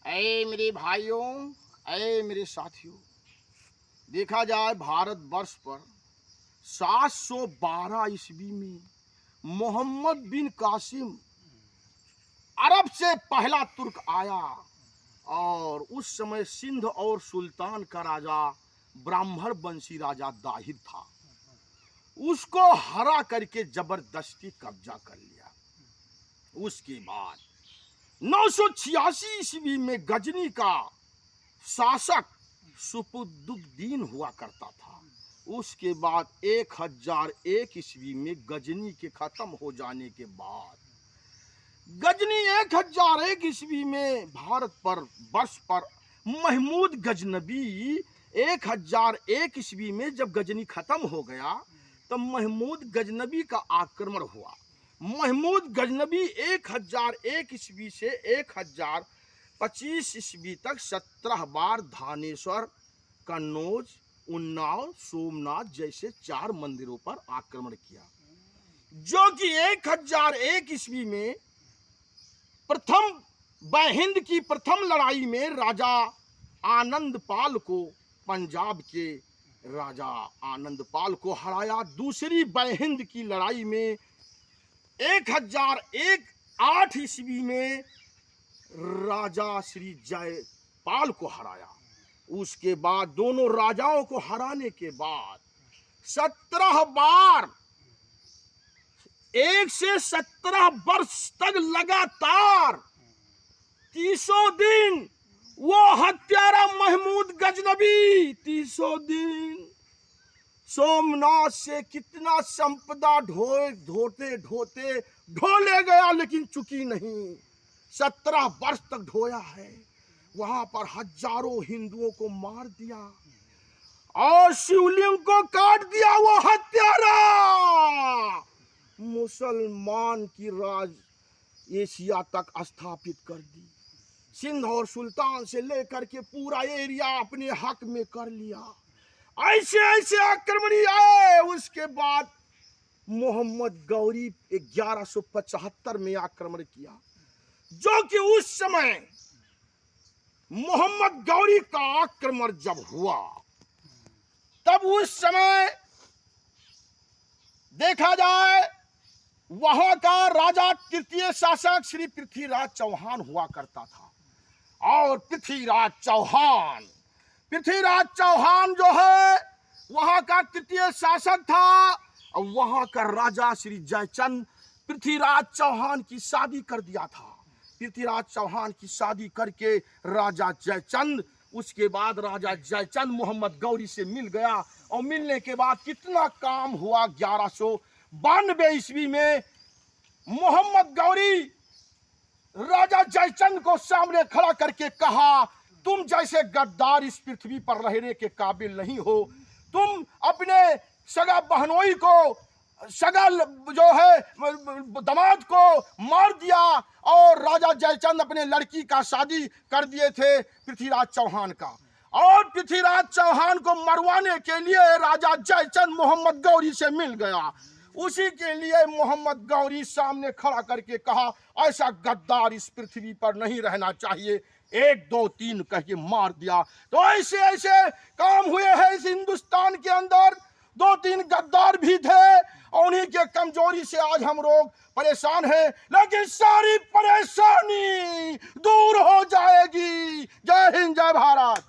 ऐ मेरे भाइयों, ऐ मेरे साथियों, देखा जाए भारतवर्ष पर 712 ईस्वी में मोहम्मद बिन कासिम अरब से पहला तुर्क आया और उस समय सिंध और सुल्तान का राजा ब्राह्मण वंशी राजा दाहिर था। उसको हरा करके जबरदस्ती कब्जा कर लिया। उसके बाद 986 ईस्वी में गजनी का शासक सुपुद्दुद्दीन हुआ करता था। उसके बाद 1001 ईस्वी में गजनी के खत्म हो जाने के बाद गजनी 1001 ईस्वी में भारत पर वर्ष पर महमूद गजनबी 1001 ईस्वी में जब गजनी खत्म हो गया तब महमूद गजनबी का आक्रमण हुआ। महमूद गजनबी 1001 ईस्वी से 1025 ईस्वी तक 17 बार धानेश्वर, कन्नौज, उन्नाव, सोमनाथ जैसे 4 मंदिरों पर आक्रमण किया, जो कि 1001 ईस्वी में प्रथम बहिंद की प्रथम लड़ाई में राजा आनंदपाल को, पंजाब के राजा आनंदपाल को हराया। दूसरी बहिंद की लड़ाई में 1008 ईस्वी में राजा श्री जयपाल को हराया। उसके बाद दोनों राजाओं को हराने के बाद 17 बार 1 से 17 वर्ष तक लगातार 300 दिन वो हत्यारा महमूद गजनबी 300 दिन सोमनाथ से कितना संपदा ढोते ढोले गया, लेकिन चुकी नहीं। 17 वर्ष तक ढोया है। वहां पर हजारों हिंदुओं को मार दिया और शिवलिंग को काट दिया। वो हत्यारा मुसलमान की राज एशिया तक स्थापित कर दी। सिंध और सुल्तान से लेकर के पूरा एरिया अपने हक में कर लिया। ऐसे ऐसे आक्रमणी आए। उसके बाद मोहम्मद गौरी 1175 में आक्रमण किया, जो कि उस समय मोहम्मद गौरी का आक्रमण जब हुआ तब उस समय देखा जाए वहां का राजा तृतीय शासक श्री पृथ्वीराज चौहान हुआ करता था। और पृथ्वीराज चौहान जो है वहां का तृतीय शासक था। और वहां का राजा श्री जयचंद पृथ्वीराज चौहान की शादी कर दिया था। पृथ्वीराज चौहान की शादी करके राजा जयचंद, उसके बाद राजा जयचंद मोहम्मद गौरी से मिल गया। और मिलने के बाद कितना काम हुआ। 1192 ईस्वी में मोहम्मद गौरी राजा जयचंद को सामने खड़ा करके कहा, तुम जैसे गद्दार इस पृथ्वी पर रहने के काबिल नहीं हो। तुम अपने सगा बहनोई को, सगा जो है दामाद को मार दिया और राजा जयचंद अपने लड़की का शादी कर दिए थे पृथ्वीराज चौहान का। और पृथ्वीराज चौहान को मरवाने के लिए राजा जयचंद मोहम्मद गौरी से मिल गया। उसी के लिए मोहम्मद गौरी सामने खड़ा करके कहा, ऐसा गद्दार इस पृथ्वी पर नहीं रहना चाहिए। 1 2 3 कह के मार दिया। तो ऐसे ऐसे काम हुए हैं इस हिंदुस्तान के अंदर। 2-3 गद्दार भी थे और उन्हीं के कमजोरी से आज हम लोग परेशान हैं, लेकिन सारी परेशानी दूर हो जाएगी। जय हिंद, जय भारत।